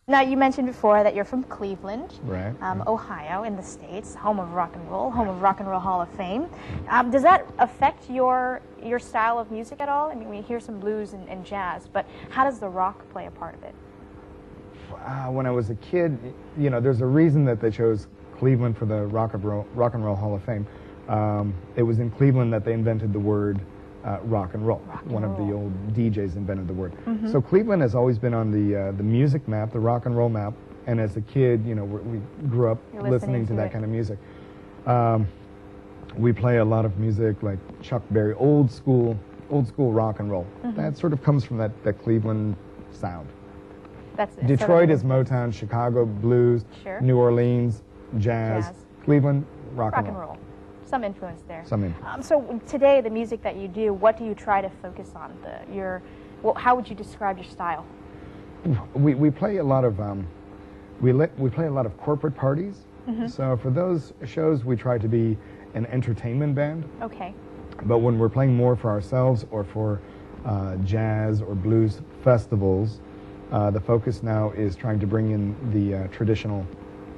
Now, you mentioned before that you're from Cleveland, Right. Ohio, in the States, home of rock and roll, home of Rock and Roll Hall of Fame. Does that affect your style of music at all? I mean, we hear some blues and jazz, but how does the rock play a part of it? When I was a kid, you know, there's a reason that they chose Cleveland for the Rock and Roll Hall of Fame. It was in Cleveland that they invented the word rock and roll. One of the old DJs invented the word. So Cleveland has always been on the music map, the rock and roll map. And as a kid, you know, we grew up listening to that kind of music. We play a lot of music like Chuck Berry, old school rock and roll. That sort of comes from that Cleveland sound. Detroit is Motown, Chicago blues, New Orleans jazz. Cleveland rock and roll. Some influence there. Some influence. So today, the music that you do, what do you try to focus on? How would you describe your style? We play a lot of we play a lot of corporate parties. So for those shows, we try to be an entertainment band. Okay. But when we're playing more for ourselves or for jazz or blues festivals, the focus now is trying to bring in the traditional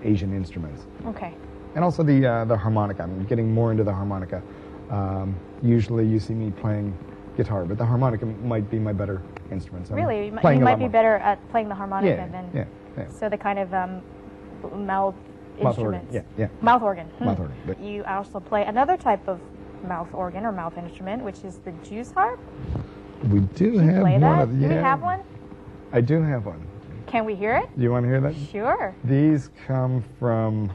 Asian instruments. Okay. And also the harmonica. I'm getting more into the harmonica. Usually you see me playing guitar, but the harmonica might be my better instrument. So really? You might be better at playing the harmonica than... Yeah. So the kind of mouth instruments. Organ. Yeah. Mouth organ. Mouth organ. But you also play another type of mouth organ or mouth instrument, which is the juice harp. We do have play one. That? Do we have one? I do have one. Can we hear it? Do you want to hear that? Sure. These come from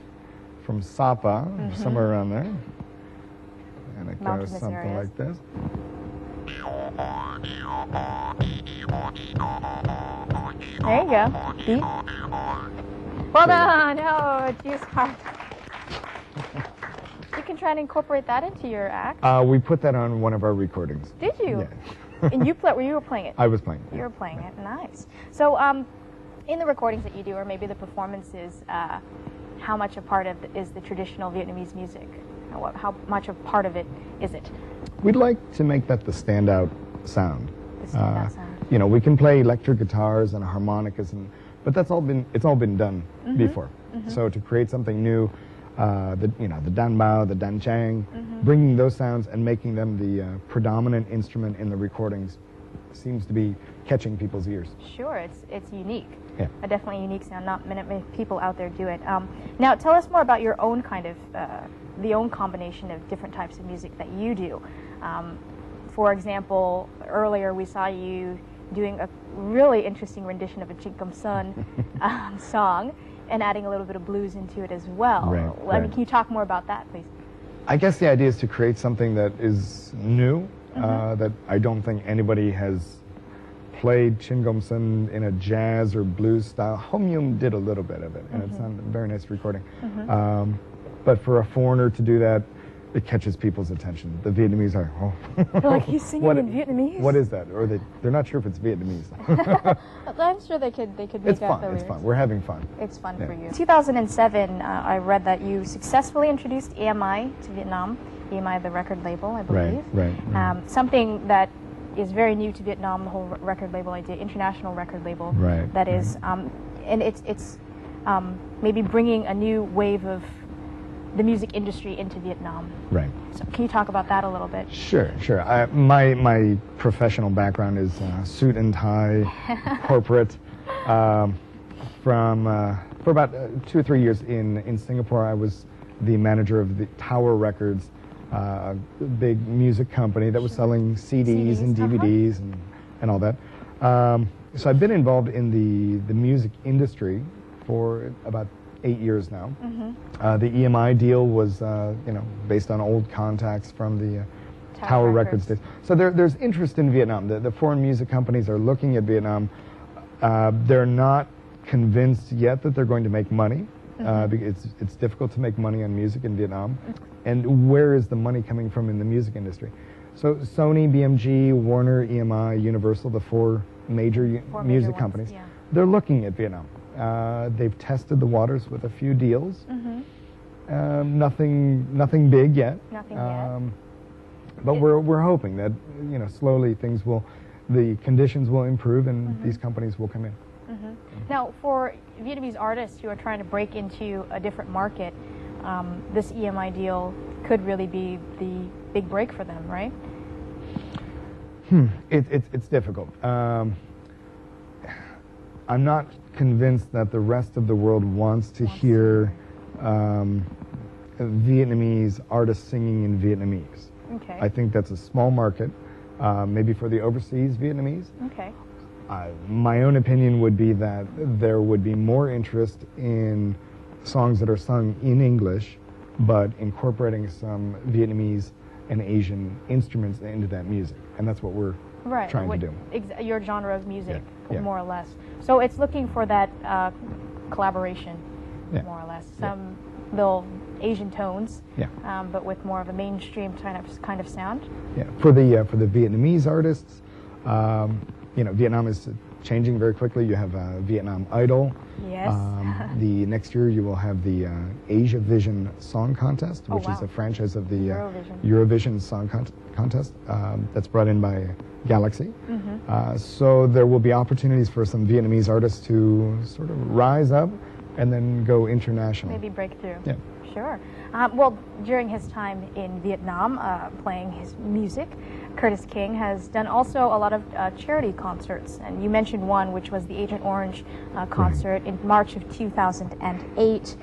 Sapa, somewhere around there. And it goes something like this. There you go. Beat. Hold on. Oh, juice harp. You can try and incorporate that into your act. We put that on one of our recordings. Did you? Yeah. And you were playing it? I was playing it. You were playing it. Nice. So in the recordings that you do, or maybe the performances, how much a part of is the traditional Vietnamese music? How much a part of it is it? We'd like to make that the standout sound. The standout sound. You know, we can play electric guitars and harmonicas, but it's all been done before. So to create something new, the dan bao, the dan chang, bringing those sounds and making them the predominant instrument in the recordings seems to be catching people's ears. Sure, it's unique. Yeah. A definitely unique sound. Not many people out there do it. Now, tell us more about your own kind of the own combination of different types of music that you do. For example, earlier we saw you doing a really interesting rendition of a Chinkum Sun song and adding a little bit of blues into it as well. Right, I mean, can you talk more about that, please? I guess the idea is to create something that is new, that I don't think anybody has played Chinkum Sun in a jazz or blues style. Hom Yum did a little bit of it, and it's a very nice recording. But for a foreigner to do that, it catches people's attention. The Vietnamese are, They're like, he's singing in Vietnamese? What is that? Or they're not sure if it's Vietnamese. I'm sure they could make it's out fun. the lyrics. It's fun. We're having fun. It's fun for you. In 2007, I read that you successfully introduced EMI to Vietnam. EMI, the record label, I believe. Right. Something that is very new to Vietnam, the whole record label idea, international record label. Right. That is, and it's maybe bringing a new wave of the music industry into Vietnam. Right. So can you talk about that a little bit? Sure. My professional background is suit and tie, corporate. For about 2 or 3 years in Singapore, I was the manager of the Tower Records, a big music company that was selling CDs and DVDs and all that. So I've been involved in the music industry for about 8 years now. The EMI deal was, based on old contacts from the Tower Records days. So there's interest in Vietnam. The foreign music companies are looking at Vietnam. They're not convinced yet that they're going to make money. Because it's difficult to make money on music in Vietnam. And where is the money coming from in the music industry? So Sony, BMG, Warner, EMI, Universal, the four major music companies, they're looking at Vietnam. They've tested the waters with a few deals. Nothing big yet. Nothing yet. But we're hoping that slowly the conditions will improve and these companies will come in. Now, for Vietnamese artists who are trying to break into a different market, this EMI deal could really be the big break for them, right? It's difficult. I'm not convinced that the rest of the world wants to hear Vietnamese artists singing in Vietnamese. Okay. I think that's a small market, maybe for the overseas Vietnamese. Okay. My own opinion would be that there would be more interest in songs that are sung in English, but incorporating some Vietnamese and Asian instruments into that music. And that's what we're trying to do. Your genre of music, Yeah. more or less. So it's looking for that collaboration, more or less. Some little Asian tones, but with more of a mainstream kind of sound. Yeah, for the Vietnamese artists, Vietnam is changing very quickly. You have Vietnam Idol. Yes. The next year you will have the Asia Vision Song Contest, which is a franchise of the Eurovision Song Contest that's brought in by Galaxy. So there will be opportunities for some Vietnamese artists to sort of rise up and then go international. Maybe break through. Yeah. Sure. Well, during his time in Vietnam, playing his music, Curtis King has done also a lot of charity concerts. And you mentioned one, which was the Agent Orange concert in March of 2008.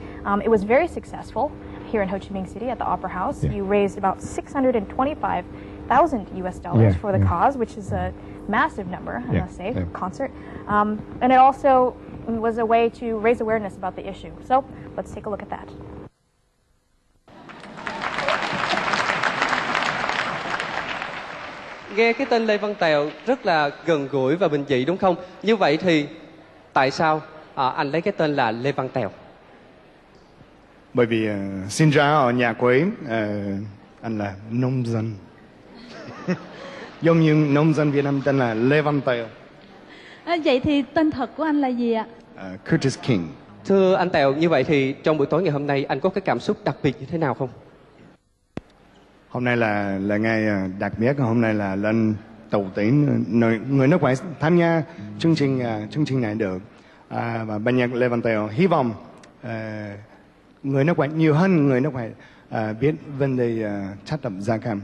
It was very successful here in Ho Chi Minh City at the Opera House. You raised about $625,000 US for the cause, which is a massive number, I must say, for a concert. And it also was a way to raise awareness about the issue. So let's take a look at that. Nghe cái tên Lê Văn Tèo rất là gần gũi và bình dị đúng không? Như vậy thì tại sao anh lấy cái tên là Lê Văn Tèo? Bởi vì sinh ra ở nhà quê, anh là nông dân. Giống như nông dân Việt Nam tên là Lê Văn Tèo. Vậy thì tên thật của anh là gì ạ? Curtis King. Thưa anh Tèo, như vậy thì trong buổi tối ngày hôm nay anh có cái cảm xúc đặc biệt như thế nào không? Hôm nay là ngày đặc biệt, hôm nay là lần đầu tiên người nước ngoài tham gia chương trình này được. Và ban nhạc Lê Văn Tèo hy vọng người nước ngoài nhiều hơn người nước ngoài biết vấn đề chất độc da cam.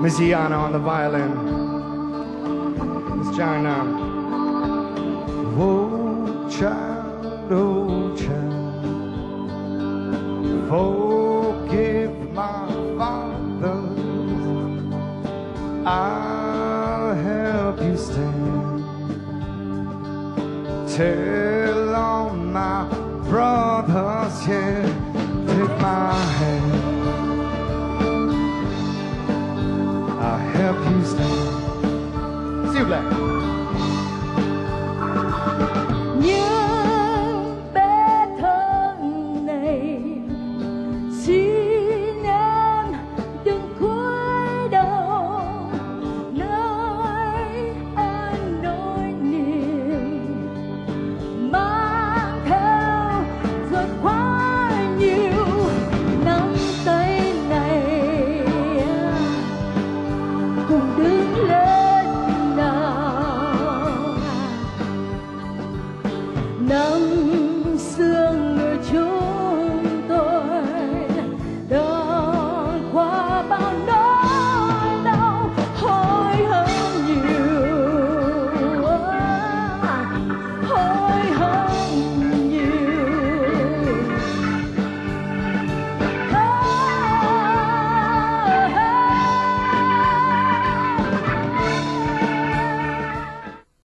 Miss Iana on the violin. Miss China. Oh child, forgive my fathers. I'll help you stand. Tell all my brothers, yeah, take my hand. I'll help you stand. See you, Black.